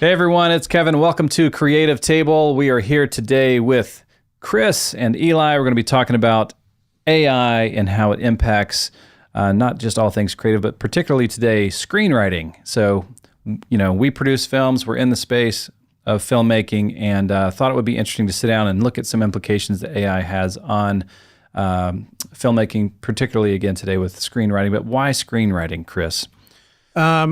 Hey everyone, it's Kevin. Welcome to Creative Table. We are here today with Chris and Eli. We're going to be talking about AI and how it impacts not just all things creative, but particularly today, screenwriting. So, we produce films. We're in the space of filmmaking, and thought it would be interesting to sit down and look at some implications that AI has on filmmaking, particularly again today with screenwriting. But why screenwriting, Chris? Our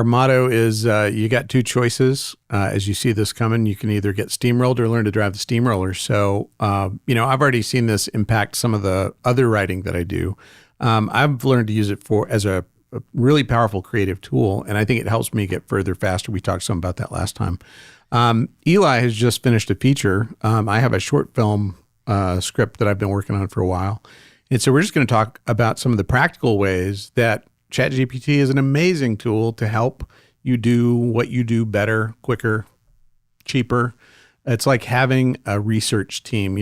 motto is you got two choices. As you see this coming, you can either get steamrolled or learn to drive the steamroller. So, I've already seen this impact some of the other writing that I do. I've learned to use it as a really powerful creative tool, and I think it helps me get further faster. We talked some about that last time. Eli has just finished a feature. I have a short film script that I've been working on for a while. And so we're just going to talk about some of the practical ways that ChatGPT is an amazing tool to help you do what you do better, quicker, cheaper. It's like having a research team.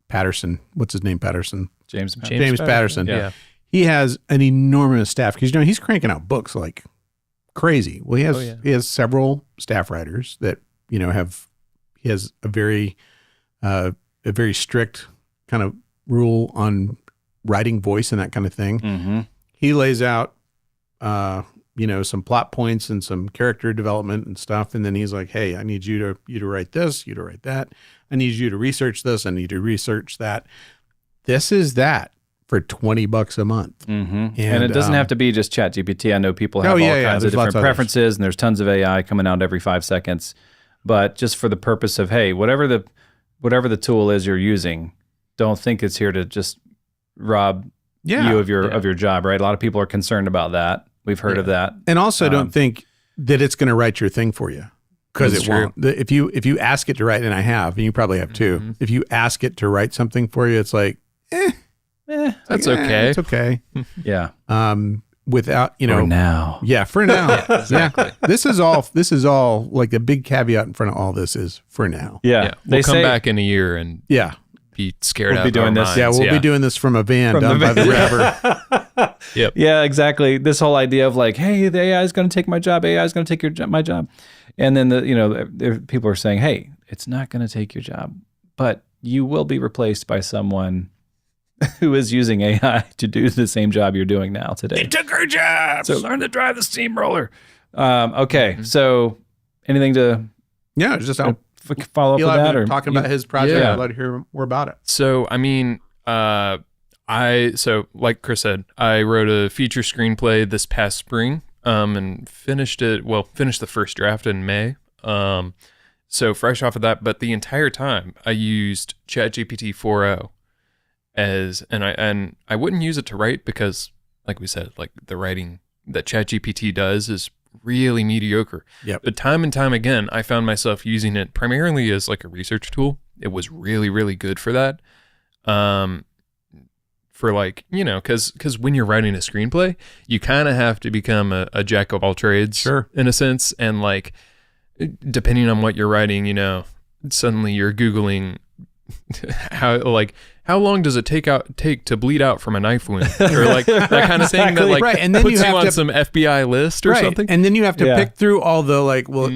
Patterson, what's his name? Patterson. James Patterson. Yeah. He has an enormous staff because he's cranking out books like crazy. Well, he has several staff writers that he has a very strict kind of rule on writing voice and that kind of thing. Mm-hmm. He lays out, some plot points and some character development and stuff. And then he's like, hey, I need you to write this, you to write that. I need you to research this. I need to research that. This is that for $20 a month. Mm-hmm. And it doesn't have to be just ChatGPT. I know people have all kinds of different preferences, and there's tons of AI coming out every 5 seconds. But just for the purpose of, hey, whatever the tool is you're using, don't think it's here to just rob you of your job, right? A lot of people are concerned about that. We've heard of that. And also don't think that it's going to write your thing for you, because it won't. If you ask it to write, and I have, and you probably have too, if you ask it to write something for you, it's like, that's okay. It's okay. Yeah. Without, for now. Yeah, for now. Yeah, exactly. Yeah. This is all like a big caveat in front of all this is for now. Yeah. We'll come back in a year and be scared out of our minds. Yeah, we'll be doing this from a van by the river. Yep. Yeah, exactly. This whole idea of like, hey, the AI is going to take my job. AI is going to take my job. And then people are saying, hey, it's not going to take your job, but you will be replaced by someone who is using AI to do the same job you're doing now today. They took our jobs. So learn to drive the steamroller. Okay. So anything to just follow up Eli with that? Or talking about his project. I'd love to hear more about it. So, I mean, like Chris said, I wrote a feature screenplay this past spring, and finished the first draft in May. So fresh off of that, but the entire time I used ChatGPT 4.0 and I wouldn't use it to write because, like we said, like the writing that ChatGPT does is really mediocre. Yep. But time and time again, I found myself using it primarily as like a research tool. It was really, really good for that. For like, because when you're writing a screenplay, you kind of have to become a jack of all trades, in a sense. And like, depending on what you're writing, suddenly you're Googling how long does it take to bleed out from a knife wound, or like that kind of thing that like and then puts you you on some FBI list or something. And then you have to pick through all the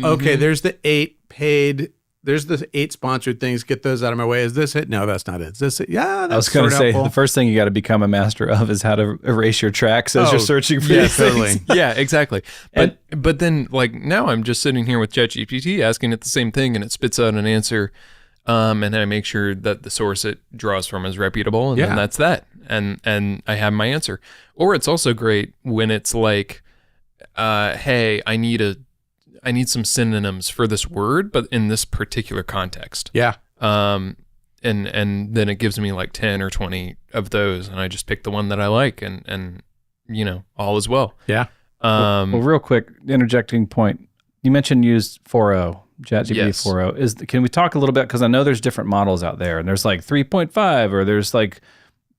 okay, there's the 8 paid, there's the 8 sponsored things. Get those out of my way. Is this it? No, that's not it. Is this it? Yeah, that's I was going to say the first thing you got to become a master of is how to erase your tracks as you're searching for these things. Yeah, exactly. But then like now I'm just sitting here with ChatGPT asking it the same thing, and it spits out an answer. And then I make sure that the source it draws from is reputable, and then that's that. And I have my answer. Or it's also great when it's like, hey, I need some synonyms for this word, but in this particular context. Yeah. And then it gives me like 10 or 20 of those, and I just pick the one that I like, and all is well. Yeah. Well, real quick, interjecting point. You mentioned used 4.0. ChatGPT 4.0. Can we talk a little bit, because I know there's different models out there, and there's like 3.5 or there's like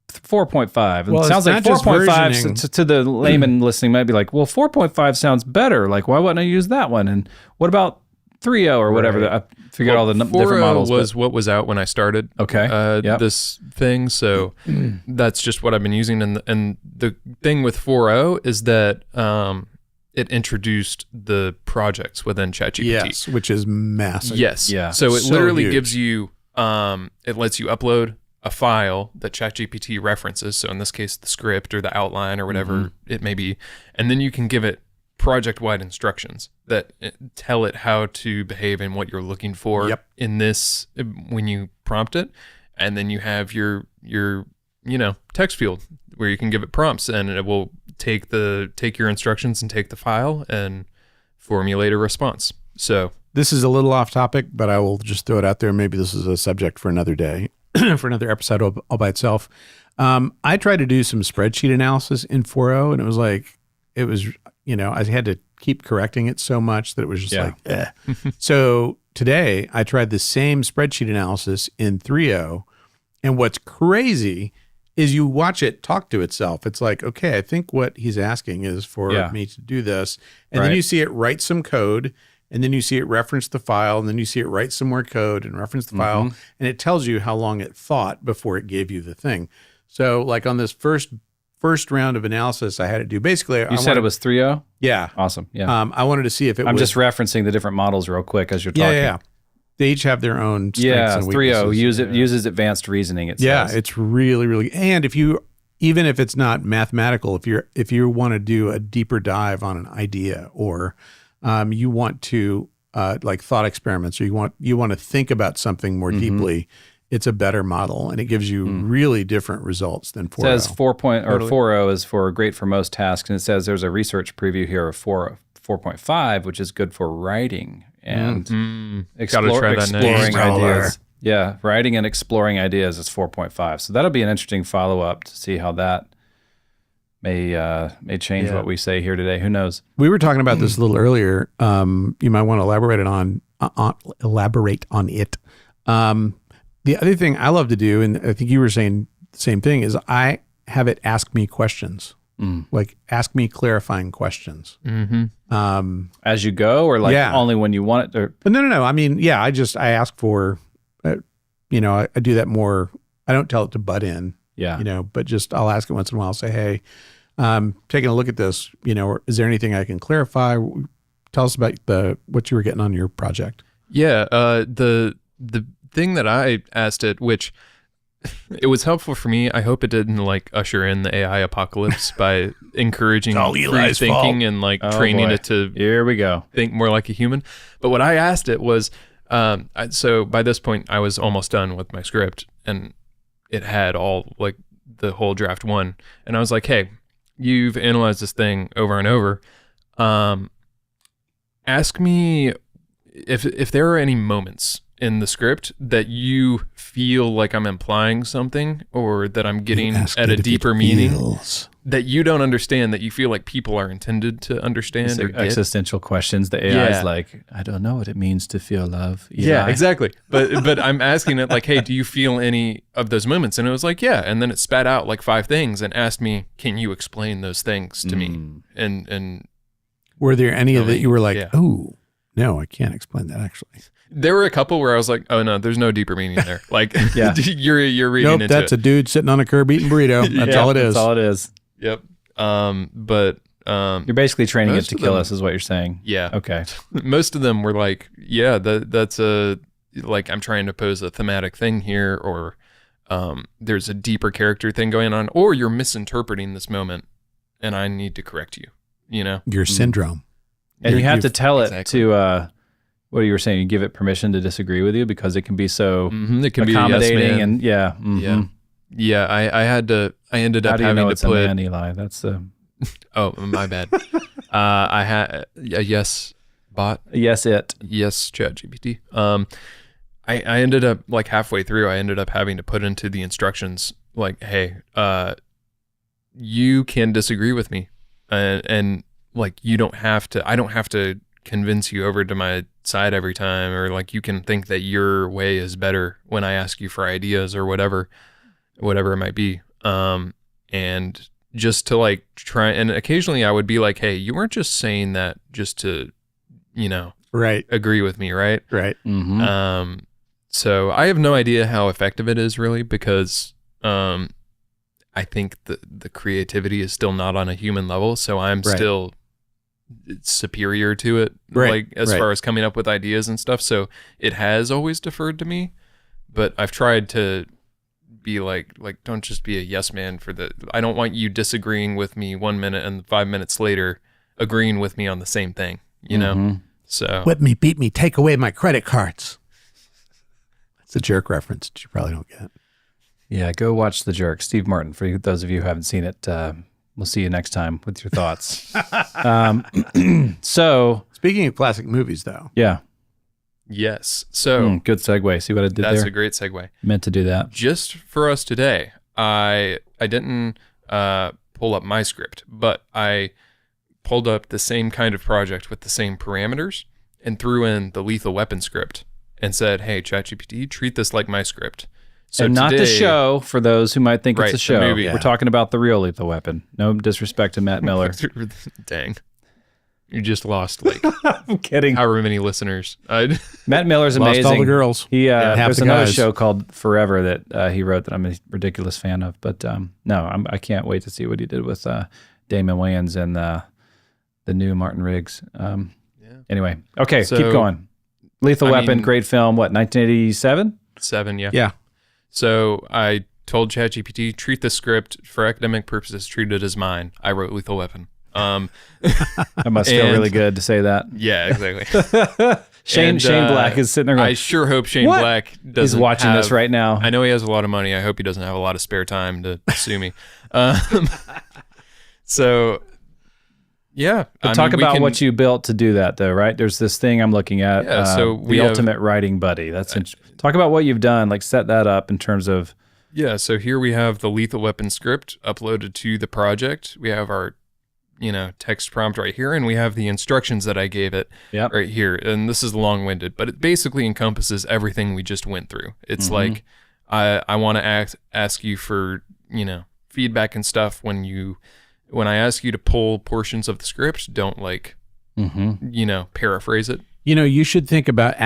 4.5. And it sounds like 4.5 to the layman listening might be like, well, 4.5 sounds better. Like, why wouldn't I use that one? And what about 3.0 or whatever? I figured all the different models. 4.0 was what was out when I started this thing. So that's just what I've been using. And the thing with 4.0 is that it introduced the projects within ChatGPT. Yes, which is massive. Yes. Yeah. So it So literally huge. gives you, it lets you upload a file that ChatGPT references. So in this case, the script or the outline or whatever it may be. And then you can give it project-wide instructions that tell it how to behave and what you're looking for in this when you prompt it. And then you have your text field where you can give it prompts, and it will take your instructions and take the file and formulate a response. So This is a little off topic, but I will just throw it out there. Maybe this is a subject for another day, for another episode all by itself. I tried to do some spreadsheet analysis in 4.0, and it was, I had to keep correcting it so much that it was just like, eh. So today I tried the same spreadsheet analysis in 3.0, and what's crazy is you watch it talk to itself. It's like, okay, I think what he's asking is for me to do this. And then you see it write some code, and then you see it reference the file, and then you see it write some more code and reference the file, and it tells you how long it thought before it gave you the thing. So like on this first round of analysis I had to do, basically You said it was 3.0? Yeah. Awesome. Yeah. I wanted to see if it I'm was... just referencing the different models real quick as you're talking. Yeah. They each have their own strengths and 3.0 weaknesses. uses advanced reasoning, it says. Yeah, it's really, really, and even if it's not mathematical, if you want to do a deeper dive on an idea, or you want to like thought experiments, or you want to think about something more deeply, it's a better model, and it gives you really different results than 4.0. It says 4.0 is great for most tasks, and it says there's a research preview here of 4.5, which is good for writing and exploring ideas. Yeah, writing and exploring ideas is 4.5. So that'll be an interesting follow-up to see how that may change what we say here today. Who knows? We were talking about this a little earlier. You might want to elaborate on it. The other thing I love to do, and I think you were saying the same thing, is I have it ask me questions. Like ask me clarifying questions. As you go, or only when you want it? Or? But no. I mean, yeah, I ask for, I do that more. I don't tell it to butt in, but just I'll ask it once in a while. I'll say, hey, taking a look at this, is there anything I can clarify? Tell us about what you were getting on your project. Yeah, the thing that I asked it, which it was helpful for me. I hope it didn't usher in the AI apocalypse by encouraging free thinking and training it to here we go think more like a human. But what I asked it was, so by this point I was almost done with my script, and it had all the whole draft 1, and I was like, hey, you've analyzed this thing over and over. Ask me if there are any moments in the script that you feel like I'm implying something, or that I'm getting at a deeper meaning that you don't understand, that you feel like people are intended to understand. Or existential questions. The AI is like, I don't know what it means to feel love. Yeah, exactly. But I'm asking it hey, do you feel any of those moments? And it was like, yeah. And then it spat out 5 things and asked me, can you explain those things to me? And were there any of that you were like, oh, no, I can't explain that actually? There were a couple where I was like, oh no, there's no deeper meaning there. You're reading into it. Nope, that's a dude sitting on a curb eating burrito. That's all it is. That's all it is. Yep. But you're basically training it to kill us, is what you're saying. Yeah. Okay. Most of them were that's a I'm trying to pose a thematic thing here, or there's a deeper character thing going on, or you're misinterpreting this moment, and I need to correct you. Your syndrome. And you have to tell it to. What you were saying, you give it permission to disagree with you because it can be so it can accommodating, be a yes and I ended up How do you having know to it's put a man, Eli? That's the oh, my bad. I had a yes bot. Yes ChatGPT. I ended up halfway through, I ended up having to put into the instructions hey, you can disagree with me, and you don't have to. I don't have to convince you over to my side every time, or you can think that your way is better when I ask you for ideas or whatever it might be. And just to try, and occasionally I would be like, hey, you weren't just saying that just to, right, agree with me, right? Right. Mm-hmm. So I have no idea how effective it is really, because I think the creativity is still not on a human level. So I'm still superior to it, like as far as coming up with ideas and stuff. So it has always deferred to me, but I've tried to be like don't just be a yes man I don't want you disagreeing with me 1 minute and 5 minutes later agreeing with me on the same thing, you know? So whip me, beat me, take away my credit cards. It's a Jerk reference that you probably don't get. Yeah, go watch The Jerk. Steve Martin, for those of you who haven't seen it. We'll see you next time with your thoughts. So, speaking of classic movies, though. Yeah. Yes. So good segue. See what I did there? That's a great segue. Meant to do that. Just for us today, I didn't pull up my script, but I pulled up the same kind of project with the same parameters and threw in the Lethal Weapon script and said, hey, ChatGPT, treat this like my script. So and not today, the show, for those who might think it's a show. We're talking about the real Lethal Weapon. No disrespect to Matt Miller. Dang. You just lost like I'm kidding. However many listeners. Matt Miller's amazing. Lost all the girls. There's another show called Forever that he wrote that I'm a ridiculous fan of. But I can't wait to see what he did with Damon Wayans and the new Martin Riggs. Anyway, okay, so, keep going. Lethal Weapon, great film. What, 1987? 7, yeah. Yeah. So I told ChatGPT, treat the script for academic purposes, treat it as mine. I wrote Lethal Weapon. That must feel really good to say that. Yeah, exactly. Shane Black is sitting there going, I sure hope Shane Black doesn't He's watching this right now. I know he has a lot of money. I hope he doesn't have a lot of spare time to sue me. So, yeah. But talk about what you built to do that, though, right? There's this thing I'm looking at, the Ultimate Writing Buddy. Talk about what you've done, like set that up in terms of... Yeah, so here we have the Lethal Weapon script uploaded to the project. We have our text prompt right here, and we have the instructions that I gave it right here. And this is long-winded, but it basically encompasses everything we just went through. It's like, I want to ask you for, feedback and stuff when I ask you to pull portions of the script, don't paraphrase it. You should think about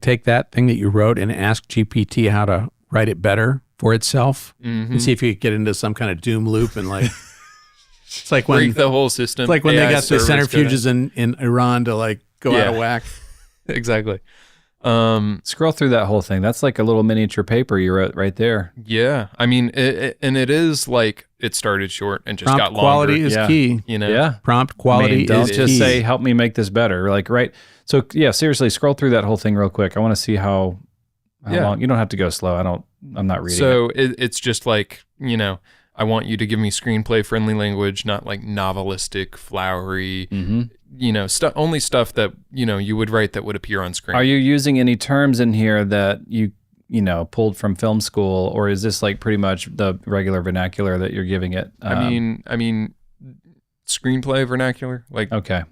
take that thing that you wrote and ask GPT how to write it better for itself and see if you could get into some kind of doom loop and it's like when break the whole system. It's like when they got the centrifuges in Iran to go out of whack. Exactly. Scroll through that whole thing. That's like a little miniature paper you wrote right there. Yeah. I mean, it is like it started short and just prompt got longer. Quality is key. Prompt quality don't is just key. say, help me make this better. Right. So yeah, seriously, scroll through that whole thing real quick. I want to see how long. You don't have to go slow. I'm not reading so it's just like, I want you to give me screenplay friendly language, not like novelistic, flowery, only stuff that, you would write that would appear on screen. Are you using any terms in here that you pulled from film school, or is this like pretty much the regular vernacular that you're giving it? I mean, screenplay vernacular, like, okay.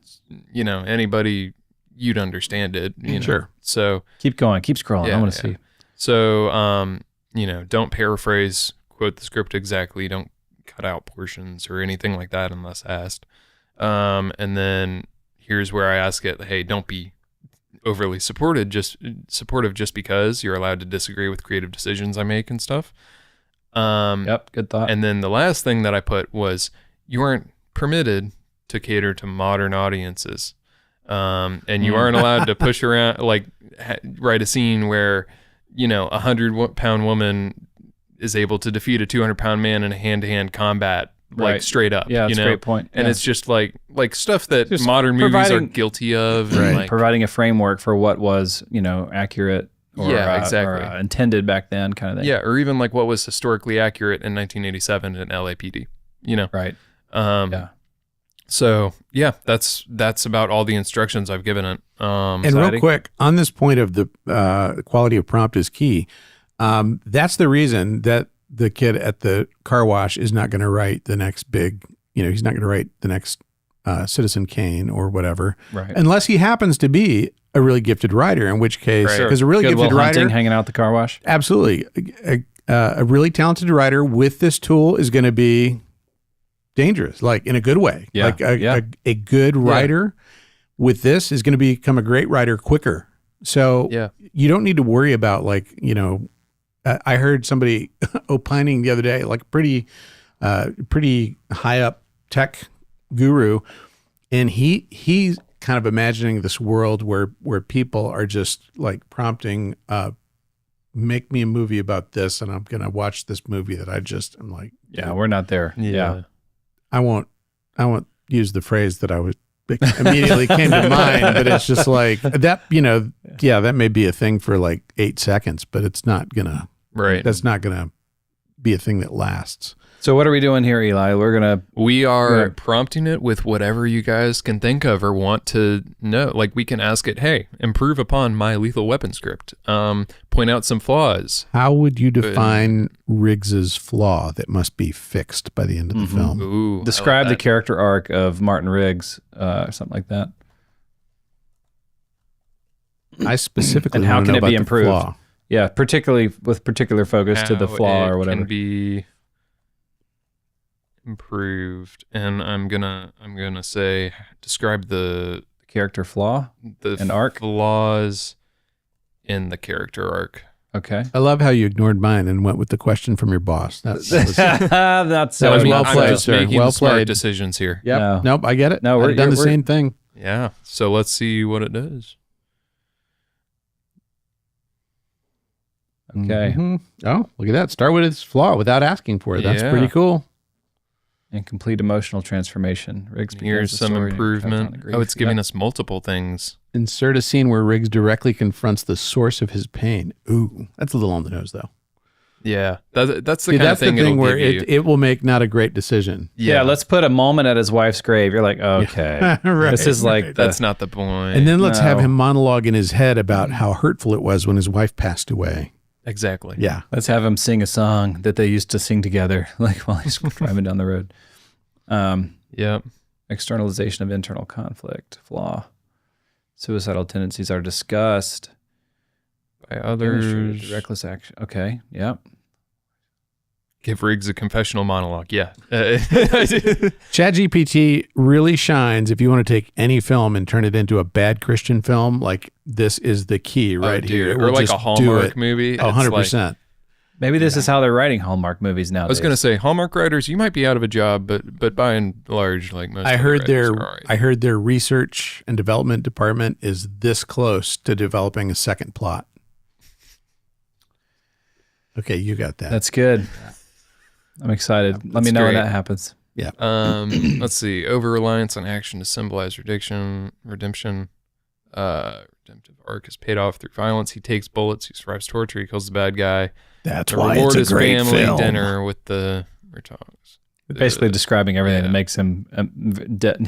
Anybody, you'd understand it. Sure. So keep going, keep scrolling. I want to see. So, don't paraphrase, quote the script exactly. Don't cut out portions or anything like that unless asked. And then here's where I ask it, hey, don't be overly supportive just because you're allowed to disagree with creative decisions I make and stuff. Good thought. And then the last thing that I put was, you aren't permitted to cater to modern audiences. And you aren't allowed to push around, write a scene where, 100-pound woman is able to defeat a 200-pound man in a hand-to-hand combat, straight up. Yeah, that's a great point. And it's just like stuff that just modern movies are guilty of. Right. Providing a framework for what was, accurate or, exactly. Or intended back then kind of thing. Yeah, or even like what was historically accurate in 1987 in LAPD, Right. So yeah, that's about all the instructions I've given it. And real quick, on this point of the quality of prompt is key. That's the reason that the kid at the car wash is not going to write the next big, he's not going to write the next Citizen Kane or whatever, right? Unless he happens to be a really gifted writer, in which case, because a really gifted writer, hanging out at the car wash, absolutely, a really talented writer with this tool is going to be dangerous, like in a good way. Yeah. Like a good writer with this is going to become a great writer quicker. So you don't need to worry about I heard somebody opining the other day, like pretty high up tech guru, And he's kind of imagining this world where people are just like prompting, make me a movie about this, and I'm going to watch this movie that I'm like, yeah, we're not there. Yeah. I won't use the phrase that I was immediately came to mind, but it's just like that, that may be a thing for like 8 seconds, but it's not gonna, that's not gonna be a thing that lasts. So what are we doing here, Eli? We are prompting it with whatever you guys can think of or want to know. Like we can ask it, hey, improve upon my Lethal Weapon script. Point out some flaws. How would you define Riggs's flaw that must be fixed by the end of the film? Ooh, describe the character arc of Martin Riggs, something like that. I specifically and how want to can know it about be the improved? flaw. Yeah, particularly with particular focus to the flaw or whatever. Can be improved, and I'm gonna say describe the character flaw, the arc, flaws in the character arc. Okay. I love how you ignored mine and went with the question from your boss. That was well played, I'm just sir. making Well smart played. decisions here. Yep. No. Nope, I get it. No, I've done the same thing. Yeah. So let's see what it does. Okay. Mm-hmm. Oh, look at that. Start with its flaw without asking for it. That's Yeah. pretty cool. And complete emotional transformation. Riggs Here's some improvement. Oh, it's giving us multiple things. Insert a scene where Riggs directly confronts the source of his pain. Ooh, that's a little on the nose, though. Yeah, that's the See, kind of thing, the thing where it'll give you. it will make not a great decision. Yeah, let's put a moment at his wife's grave. You're like, okay, Right, this is like That's not the point. And then let's have No. him monologue in his head about how hurtful it was when his wife passed away. Exactly. Yeah. let's have him sing a song that they used to sing together, like while he's driving down the road. Yep. Externalization of internal conflict, flaw. Suicidal tendencies are discussed By others. Reckless action. Okay. Yep. Give Riggs a confessional monologue. Yeah. ChatGPT really shines if you want to take any film and turn it into a bad Christian film. Like, this is the key right here. It Or will like just a Hallmark movie. do it. 100%. Maybe this is how they're writing Hallmark movies nowadays. I was going to say Hallmark writers, you might be out of a job, but by and large, like most. I heard writers are all right. I heard their research and development department is this close to developing a second plot. Okay, you got that. That's good. I'm excited. Let me know when that happens. Yeah. Let's see. Over-reliance on action to symbolize redemption. Redemptive arc is paid off through violence. He takes bullets. He survives torture. He kills the bad guy. That's The why reward it's a is great family film. dinner with the retards. Basically describing everything that yeah. makes him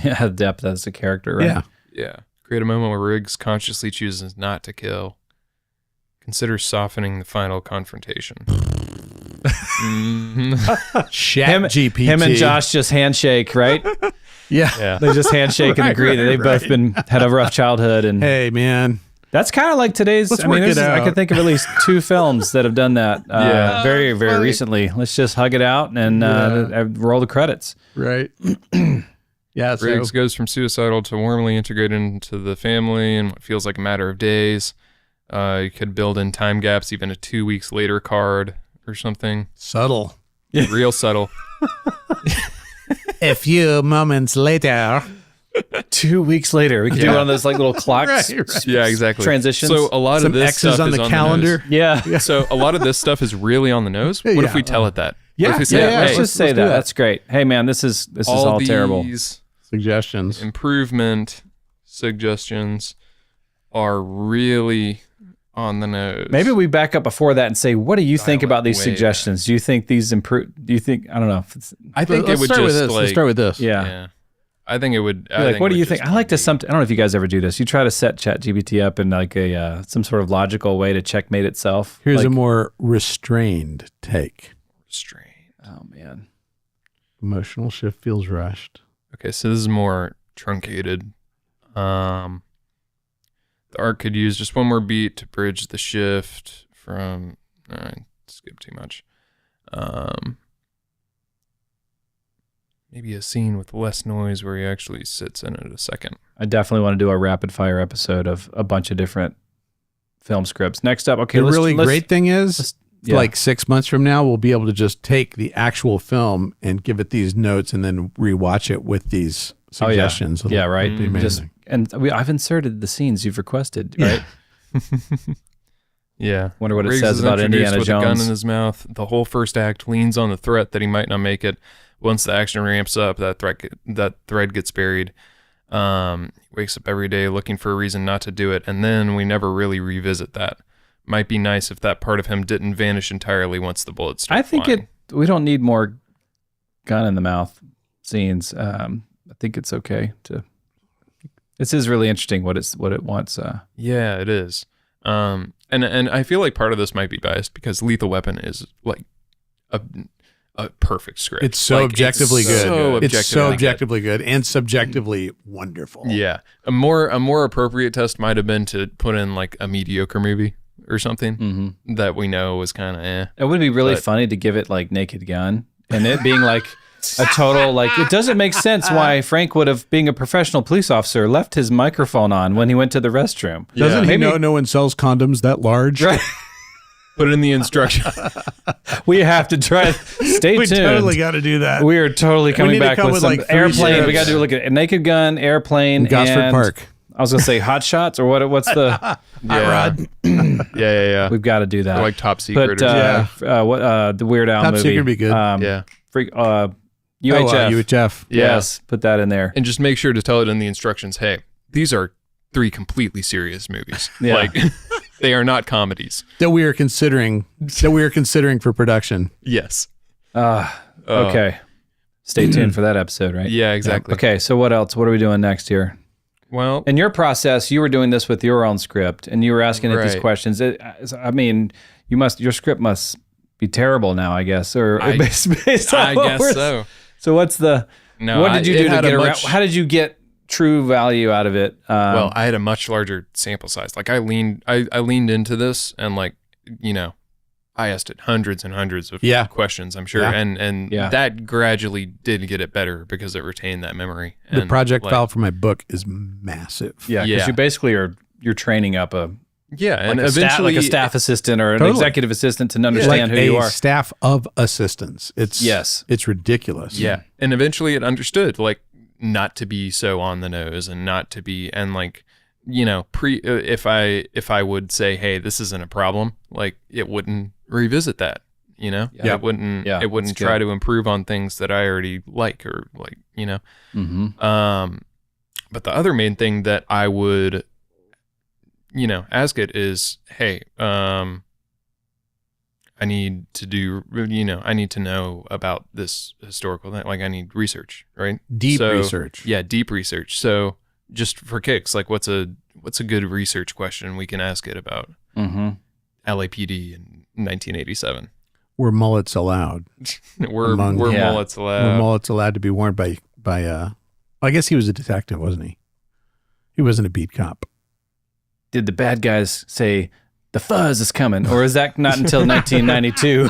have depth as a character, right? Yeah. Yeah. Create a moment where Riggs consciously chooses not to kill. Consider softening the final confrontation. ChatGPT. Him and Josh just handshake, right? Yeah. They just handshake and agree that they've both had a rough childhood, and Hey, man. that's kind of like today's. Let's I mean, work it I out. can think of at least 2 films that have done that. Yeah. Very, very recently. Let's just hug it out and roll the credits. Right. Yeah. So, Riggs goes from suicidal to warmly integrated into the family in what feels like a matter of days. You could build in time gaps, even a 2 weeks later card or something. subtle. Real subtle. A few moments later. 2 weeks later, we could do one of those like little clocks. Right. Yeah, exactly. Transitions. So a lot Some of this X's stuff on is the on calendar. nose. Yeah. So a lot of this stuff is really on the nose. What if we tell it that? Yeah, What if we say, Let's hey, just say let's do that. that. That's great. Hey, man, this is all terrible. these Suggestions. improvement suggestions are really on the nose. Maybe we back up before that and say, what do you think Dial about it these way suggestions? Do you think these improve? Do you think, I don't know. If it's, I think it Let's would start with just this. like, Let's start with this. yeah. yeah. I think it would. You're like, what do you think? I like to I don't know if you guys ever do this. You try to set ChatGPT up in like a some sort of logical way to checkmate itself. Here's like, a more restrained take. Strain. oh man, Emotional shift feels rushed. Okay, so this is more truncated. The arc could use just one more beat to bridge the shift from. I skipped too much. Maybe a scene with less noise where he actually sits in it a second. I definitely want to do a rapid fire episode of a bunch of different film scripts. Next up, okay, The let's really great thing is, yeah. like 6 months from now, we'll be able to just take the actual film and give it these notes and then rewatch it with these suggestions. Yeah, right. It'd be amazing. I've inserted the scenes you've requested, right? Yeah. Wonder what it Riggs says is about introduced Indiana with a gun Jones. in his mouth. The whole first act leans on the threat that he might not make it. Once the action ramps up, that thread gets buried. Wakes up every day looking for a reason not to do it, and then we never really revisit that. Might be nice if that part of him didn't vanish entirely once the bullets start flying. We don't need more gun in the mouth scenes. I think it's okay to. This is really interesting what it wants. Yeah, it is. And I feel like part of this might be biased because Lethal Weapon is like a perfect script. It's so objectively good. It's so objectively good and subjectively wonderful. Yeah. A more appropriate test might have been to put in like a mediocre movie or something that we know was kind of eh. It would be really funny to give it like Naked Gun and it being like a total, like, it doesn't make sense why Frank would have, being a professional police officer, left his microphone on when he went to the restroom. Doesn't he know no one sells condoms that large? Right. Put it in the instruction. We have to try. Stay tuned. We totally got to do that. We are totally coming back with some like airplane. steps. We got to do look at Naked Gun, airplane, Gosford and Park. I was gonna say Hot Shots or what's the Hot Rod. Yeah. We've got to do that. Or like Top Secret. But the Weird Al Top movie. Secret would be good. Yeah. UHF. UHF. Yeah. Yes, put that in there. And just make sure to tell it in the instructions, hey, these are 3 completely serious movies. Yeah. Like they are not comedies. That we are considering for production. Yes. Okay. Stay tuned for that episode, right? Yeah, exactly. Okay, so what else? What are we doing next here? Well, In your process, you were doing this with your own script, and you were asking it these Right. questions. Your script must be terrible now, I guess, or based on I what guess we're- so. So what's the? No, what did you it do to had get a around? much- How did you get true value out of it? Well, I had a much larger sample size. Like I leaned into this and like, I asked it hundreds and hundreds of questions, I'm sure. Yeah. And that gradually did get it better because it retained that memory. The And, project like, file for my book is massive. yeah, because yeah. you basically you're training up and a staff assistant or an Totally. executive assistant to understand like who you a are. staff of assistants. It's ridiculous. Yeah. And eventually it understood like not to be so on the nose and not to be, and like, if I would say, hey, this isn't a problem, like it wouldn't revisit that, Yeah. it wouldn't try to improve on things that I already like, or like, but the other main thing that I would, ask it is, hey, I need to know about this historical thing. Like I need research, right? Deep research. Yeah, deep research. So just for kicks, like what's a good research question we can ask it about LAPD in 1987? Were mullets allowed? Were mullets allowed? Were mullets allowed to be worn by I guess he was a detective, wasn't he? He wasn't a beat cop. Did the bad guys say the fuzz is coming, or is that not until 1992?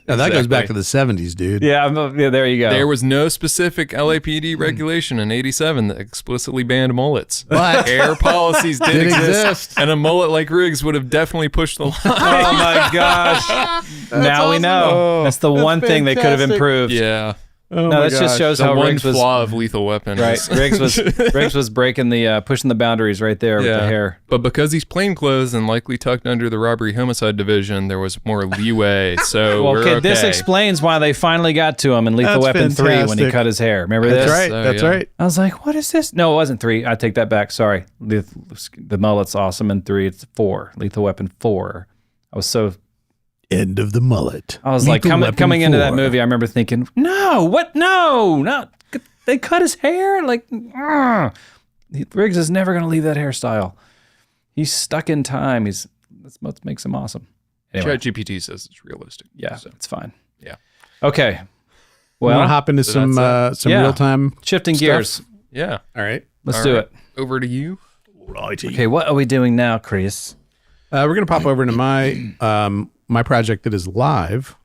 Now that goes back to the 70s, dude. Yeah, there you go. There was no specific LAPD regulation in 87 that explicitly banned mullets. But Air policies did exist. And a mullet like Riggs would have definitely pushed the line. Oh my gosh! Now we know. That's the one thing they could have improved. Yeah. oh No, my that just gosh. shows The how one Riggs was flaw of Lethal Weapon. right. is- Riggs was breaking the pushing the boundaries right there with the hair. But because he's plainclothes and likely tucked under the robbery homicide division, there was more leeway. So Well, we're okay, okay. this explains why they finally got to him in Lethal That's Weapon 3 when he fantastic. cut his hair. Remember That's this? right. So, That's yeah. right. I was like, what is this? No, it wasn't 3. I take that back. Sorry. The mullet's awesome in 3. It's 4. Lethal Weapon 4. I was End of the mullet. I was like, Lethal Weapon coming into that 4. movie, I remember thinking, no. They cut his hair? Like, Riggs is never going to leave that hairstyle. He's stuck in time. That's what makes him awesome. Anyway, ChatGPT says it's realistic. yeah, So, it's fine. yeah. Okay. We want to Well, hop into so that's some Yeah. real time. shifting stuff? gears. Yeah. All right. Let's All do right. it. Over to you. Righty. Okay, what are we doing now, Chris? We're going to pop over into my project that is live.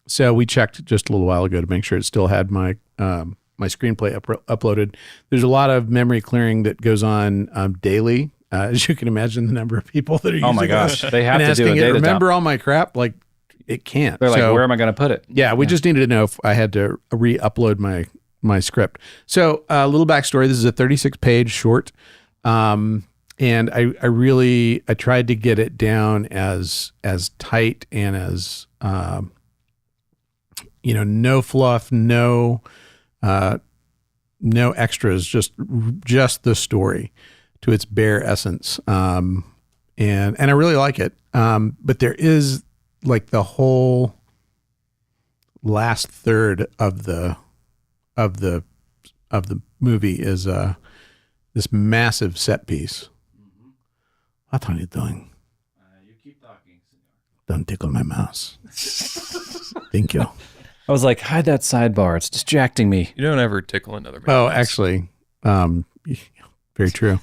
So we checked just a little while ago to make sure it still had my my screenplay uploaded. There's a lot of memory clearing that goes on daily. As you can imagine, the number of people that are using Oh my gosh, this they have and to do a asking it, data remember dump. all my crap? Like, it can't. They're like, where am I going to put it? Yeah, we just needed to know if I had to re-upload my script. So a little backstory. This is a 36-page short. And I tried to get it down as tight and as, no fluff, no extras, just the story to its bare essence. And I really like it. But there is like the whole last third of the movie is this massive set piece. What are you doing? You keep talking. Don't tickle my mouse. Thank you. I was like, hide that sidebar. It's distracting me. You don't ever tickle another man. Oh, actually, very true.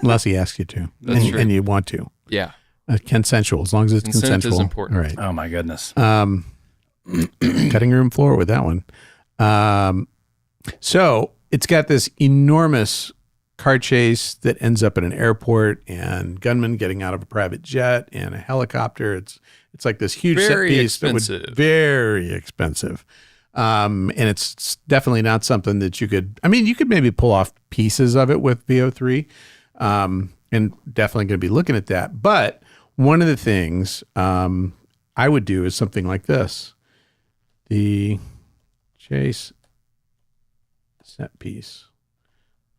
Unless he asks you to, and you want to. Yeah. Consensual, as long as it's Consent consensual. is important. Right. Oh my goodness. Cutting room floor with that one. So it's got this enormous car chase that ends up at an airport and gunmen getting out of a private jet and a helicopter. It's like this huge Very set piece expensive. that would very expensive. And it's definitely not something that you could maybe pull off pieces of it with VO3. And definitely going to be looking at that. But one of the things I would do is something like this. The chase set piece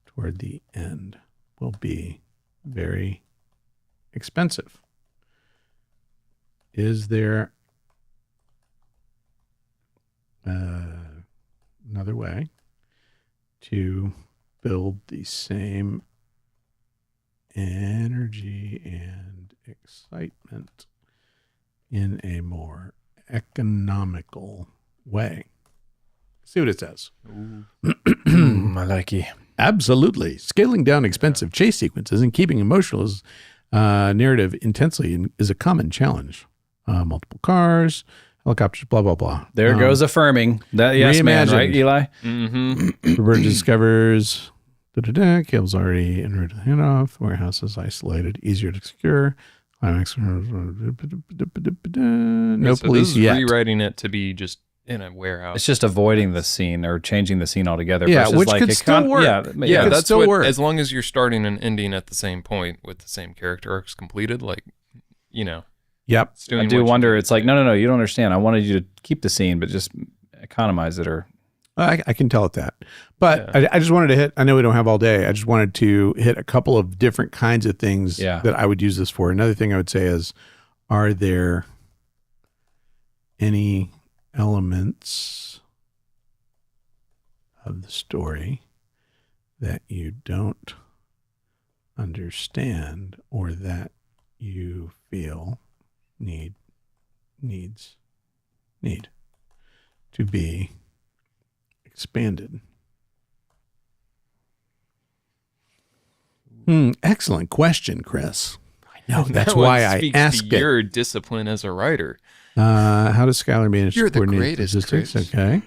toward the end will be very expensive. Is there another way to build the same energy and excitement in a more economical way? See what it says. I like you. Absolutely. Scaling down expensive chase sequences and keeping emotional narrative intensely is a common challenge. Multiple cars, helicopters, blah, blah, blah. There goes affirming. That yes man, right, Eli? Mm-hmm. Roberta discovers cable's already en route to the handoff. Warehouse is isolated, easier to secure. Climax. No So police this is yet. rewriting it to be just in a warehouse. It's just avoiding the scene or changing the scene altogether. Yeah, versus which like could still work. Yeah, could that's still what. work. As long as you're starting and ending at the same point with the same character arcs completed, Yep. it's doing I do what you wonder. need It's to like, do. no, you don't understand. I wanted you to keep the scene, but just economize it or. I can tell it that. But Yeah. I just wanted to hit, I know we don't have all day. I just wanted to hit a couple of different kinds of things that I would use this for. Another thing I would say is, are there any elements of the story that you don't understand or that you feel need to be expanded? Excellent question, Chris. I know. That's That one why I speaks asked to it. your discipline as a writer. How does Skylar manage You're to the coordinate greatest, logistics? Chris. Okay.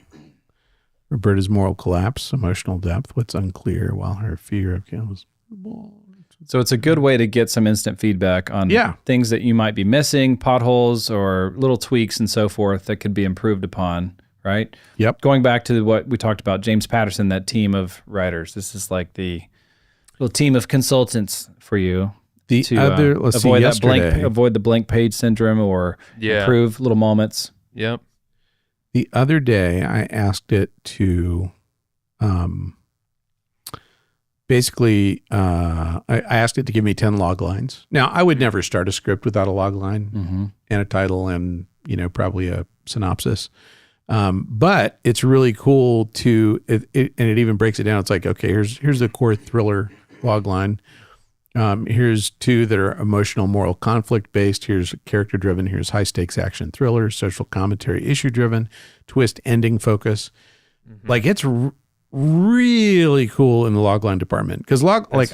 Roberta's moral collapse, emotional depth, what's unclear, while her fear of kills. So it's a good way to get some instant feedback on things that you might be missing, potholes or little tweaks and so forth that could be improved upon, right? Yep. Going back to what we talked about, James Patterson, that team of writers. This is like the little team of consultants for you The to other, let's see, avoid yesterday, avoid the blank page syndrome or improve little moments. Yep. the other day I asked it to, basically, I asked it to give me 10 log lines. Now, I would never start a script without a log line and a title and, probably a synopsis. But it's really cool to, and it even breaks it down. It's like, okay, here's the core thriller log line. Here's 2 that are emotional, moral, conflict based. Here's character driven. Here's high stakes action thriller, social commentary, issue driven, twist, ending focus. Like it's really cool in the logline department because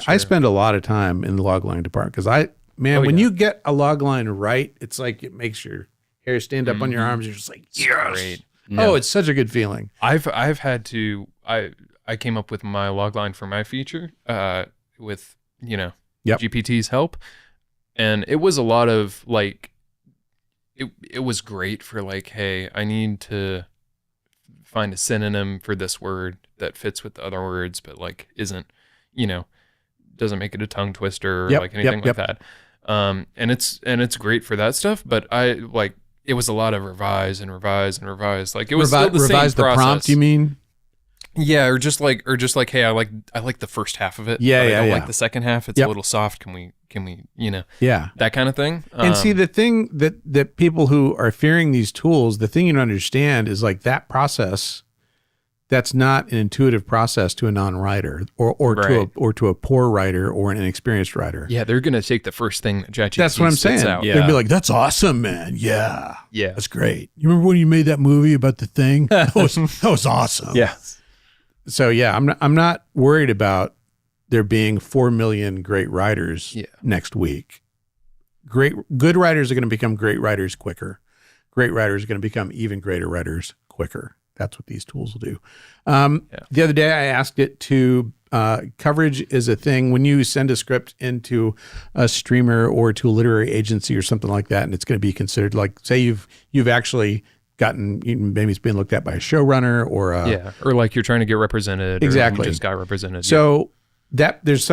I spend a lot of time in the logline department because when you get a logline right, it's like it makes your hair stand up on your arms. You're just like, yes. Great. Oh, it's such a good feeling. I've had to. I came up with my logline for my feature with GPT's help, and it was a lot of like it was great for like, hey, I need to find a synonym for this word that fits with the other words, but like isn't, doesn't make it a tongue twister or like anything like that. And it's great for that stuff, but it was a lot of revise and revise and revise. Like it was still the same process. Revise the prompt, you mean? Yeah, or just like, hey, I like the first half of it. Yeah, but yeah, I don't yeah. like the second half. It's a little soft. Can we, Yeah. that kind of thing. And see, the thing that people who are fearing these tools, the thing you don't understand is like that process. That's not an intuitive process to a non-writer or to a poor writer or an inexperienced writer. Yeah, they're gonna take the first thing that ChatGPT That's what I'm saying. out. Yeah. They'd be like, "That's awesome, man. Yeah, Yeah, that's great. You remember when you made that movie about the thing? That was awesome." Yeah. So yeah, I'm not worried about there being 4 million great writers next week. Good writers are going to become great writers quicker. Great writers are going to become even greater writers quicker. That's what these tools will do. The other day I asked it to, coverage is a thing when you send a script into a streamer or to a literary agency or something like that, and it's going to be considered like, say you've actually gotten, maybe it's being looked at by a showrunner or or like you're trying to get represented. Exactly. Or you just got represented. So that there's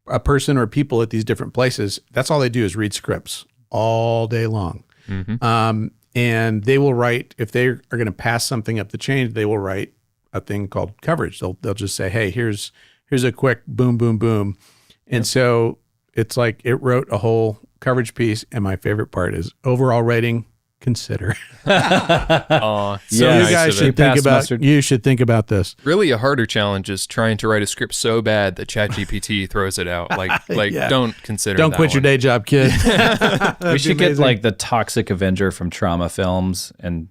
a person or people at these different places. That's all they do is read scripts all day long. Mm-hmm. And they will write, if they are going to pass something up the chain, they will write a thing called coverage. They'll just say, hey, here's a quick boom, boom, boom. And so it's like it wrote a whole coverage piece. And my favorite part is overall rating, consider. So you guys should think about this. Really, a harder challenge is trying to write a script so bad that ChatGPT throws it out. Don't consider. Don't quit your day job, kid. We should get like the Toxic Avenger from Trauma Films and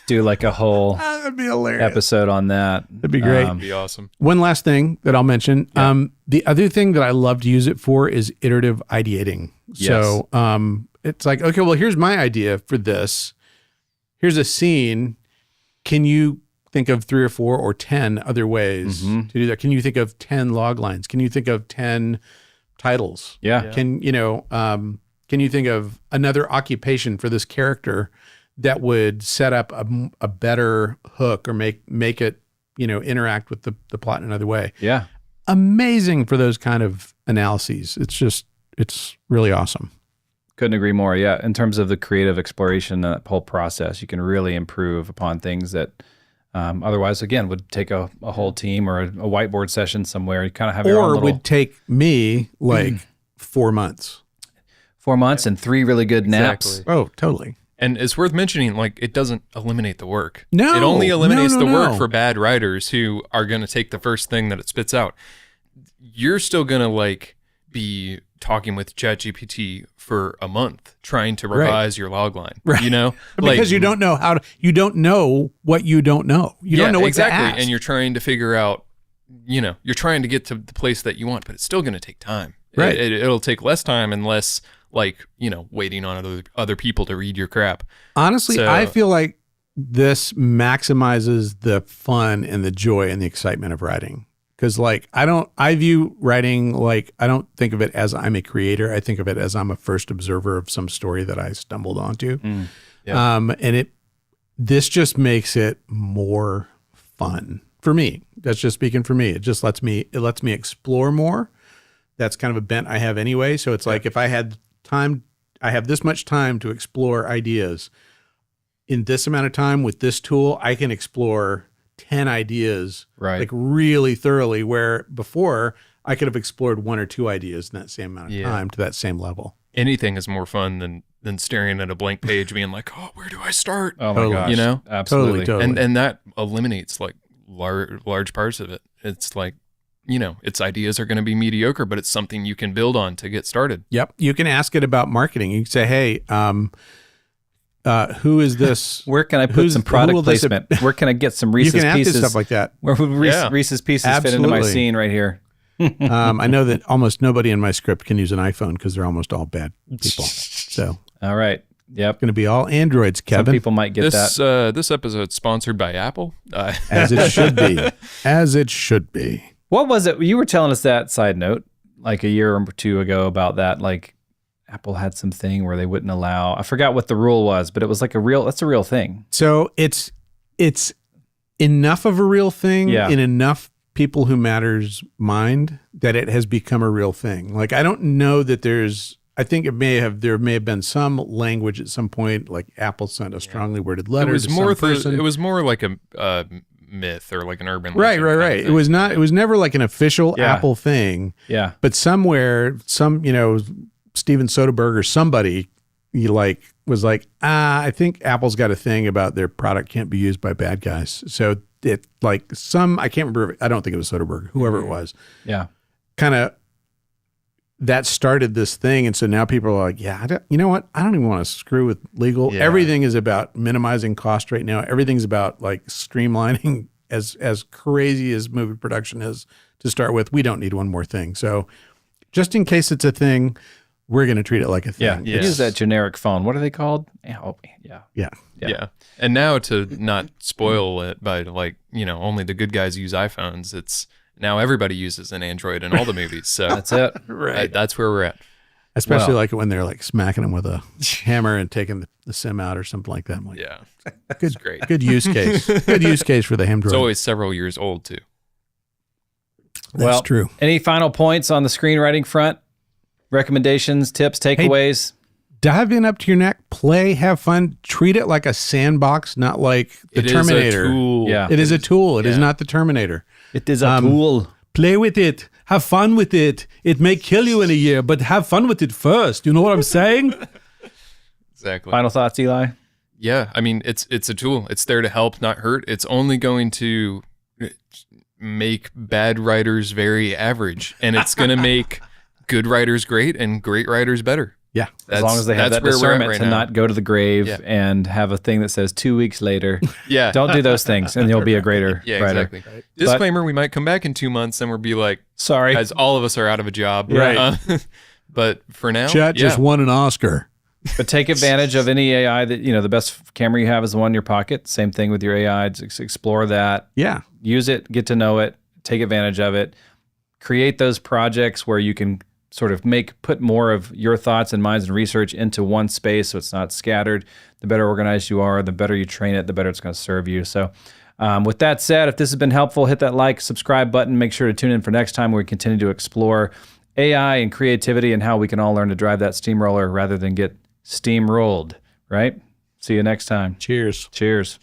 do like a whole that'd be hilarious episode on that. That'd be great. That'd be awesome. One last thing that I'll mention. The other thing that I love to use it for is iterative ideating. Yes. So it's like, okay, well, here's my idea for this. Here's a scene. Can you think of 3 or 4 or 10 other ways to do that? Can you think of 10 log lines? Can you think of 10 titles? Yeah. Can you think of another occupation for this character that would set up a better hook or make it, interact with the plot in another way? Yeah. Amazing for those kind of analyses. It's really awesome. Couldn't agree more. Yeah. In terms of the creative exploration, that whole process, you can really improve upon things that otherwise, again, would take a whole team or a whiteboard session somewhere. You kind of have your own little... would take me like 4 months. 4 months and 3 really good naps. Exactly. Oh, totally. And it's worth mentioning, like, it doesn't eliminate the work. No. It only eliminates the work No. for bad writers who are going to take the first thing that it spits out. You're still going to, like, be talking with ChatGPT for a month trying to revise your log line, Because you don't know you don't know what you don't know. You don't know what to ask. And you're trying to figure out, you're trying to get to the place that you want, but it's still going to take time. Right. It'll take less time and less waiting on other people to read your crap. Honestly, I feel like this maximizes the fun and the joy and the excitement of writing. Because I view writing like, I don't think of it as I'm a creator. I think of it as I'm a first observer of some story that I stumbled onto. This just makes it more fun for me. That's just speaking for me. It just lets me explore more. That's kind of a bent I have anyway. So it's like, if I had time, I have this much time to explore ideas. In this amount of time with this tool, I can explore 10 ideas like really thoroughly, where before I could have explored 1 or 2 ideas in that same amount of time to that same level. Anything is more fun than staring at a blank page being like, oh, where do I start? Oh my gosh. Absolutely. Totally. And that eliminates like large parts of it. It's like, its ideas are going to be mediocre, but it's something you can build on to get started. Yep. You can ask it about marketing. You can say, hey, who is this? Where can I put some product placement? Where can I get some Reese's you can Pieces? Ask it stuff like that. Where would Reese's Pieces fit into my scene right here? I know that almost nobody in my script can use an iPhone because they're almost all bad people. So, all right. Yep. Going to be all Androids, Kevin. Some people might get that. This episode's sponsored by Apple. As it should be. As it should be. What was it? You were telling us that side note like a year or 2 ago about that, like Apple had some thing where they wouldn't allow, I forgot what the rule was, but it was like that's a real thing. So it's enough of a real thing in enough people who matters mind that it has become a real thing. Like, I don't know that I think there may have been some language at some point, like Apple sent a strongly worded letter to some person. It was more like a myth or like an urban legend. Right. It was never like an official Apple thing. Yeah. But somewhere, Steven Soderbergh or somebody was like, I think Apple's got a thing about their product can't be used by bad guys. So I can't remember, I don't think it was Soderbergh, whoever it was. Yeah. Kind of that started this thing. And so now people are like, you know what? I don't even want to screw with legal. Yeah. Everything is about minimizing cost right now. Everything's about like streamlining as crazy as movie production is to start with. We don't need one more thing. So just in case it's a thing, we're going to treat it like a thing. Yeah. Yes. It is that generic phone. What are they called? Yeah. And now, to not spoil it by only the good guys use iPhones, it's now everybody uses an Android in all the movies. So that's it. Right. That's where we're at. Especially like when they're like smacking them with a hammer and taking the SIM out or something like that. I'm like, yeah. Good, great. Good use case. Good use case for the Android. It's always several years old too. That's true. Any final points on the screenwriting front? Recommendations, tips, takeaways? Dive in up to your neck, play, have fun, treat it like a sandbox, not like the Terminator. It is a tool. Yeah. It is a tool. It is not the Terminator. It is a tool. Play with it. Have fun with it. It may kill you in a year, but have fun with it first. You know what I'm saying? Exactly. Final thoughts, Eli? Yeah. I mean, it's a tool. It's there to help, not hurt. It's only going to make bad writers very average, and it's going to make good writers great and great writers better. Yeah. As long as they have that discernment to not go to the grave and have a thing that says 2 weeks later. Yeah. Don't do those things and you'll be a greater writer. Exactly. Right. Disclaimer, we might come back in 2 months and we'll be like, sorry. As all of us are out of a job. Right. But for now. Chat just won an Oscar. But take advantage of any AI that, the best camera you have is the one in your pocket. Same thing with your AI. Just explore that. Yeah. Use it, get to know it, take advantage of it. Create those projects where you can sort of put more of your thoughts and minds and research into one space so it's not scattered. The better organized you are, the better you train it, the better it's going to serve you. So with that said, if this has been helpful, hit that like, subscribe button. Make sure to tune in for next time where we continue to explore AI and creativity and how we can all learn to drive that steamroller rather than get steamrolled, right? See you next time. Cheers. Cheers.